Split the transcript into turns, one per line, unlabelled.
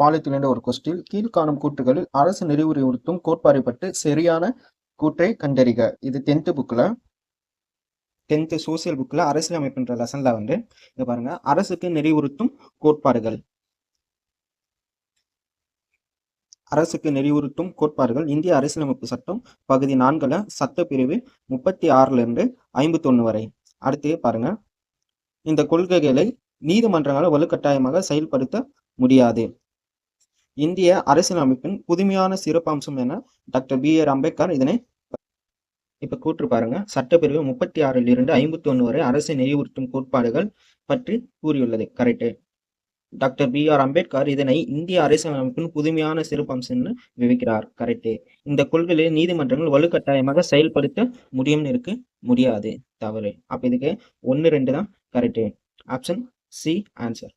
பாலித்திலிருந்து ஒரு கொஸ்டின் கீழ்காணும் கூற்றுகளில் அரசு நெறிவுறுத்தும் கோட்பாடை பற்றி சரியான கூற்றை கண்டறிக. இது 10th புக்ல 10th சோசியல் புக்ல அரசியலமைப்புன்ற லெசன்ல வந்து இங்க பாருங்க, அரசுக்கு நெறிவுறுத்தும் கோட்பாடுகள். அரசுக்கு நெறிவுறுத்தும் கோட்பாடுகள் இந்திய அரசியலமைப்பு சட்டம் பகுதி 4ல சட்டப்பிரிவு 36ல இருந்து 51 வரை. அடுத்து பாருங்க, இந்த கொள்கைகளை நீதிமன்றங்களால் வலுக்கட்டாயமாக செயல்படுத்த முடியாது. இந்திய அரசியலமைப்பின் புதுமையான சிறப்பம்சம் என டாக்டர் B.R. அம்பேத்கர் இதனை இப்ப கூற்று பாருங்க, சட்டப்பிரிவு 36ல் இருந்து 51 வரை அரசை நெறிவுறுத்தும் கோட்பாடுகள் பற்றி கூறியுள்ளது. கரெக்டு. Doctor B.R. அம்பேத்கர் இதனை இந்திய அரசியலமைப்பின் புதுமையான சிறப்பம்சம்னு விவரிக்கிறார். கரெக்டு. இந்த கொள்கையை நீதிமன்றங்கள் வலுக்கட்டாயமாக செயல்படுத்த முடியும்னு இருக்கு, முடியாது, தவறு. அப்ப இதுக்கு 1, 2 தான் கரெக்டு. Option C answer.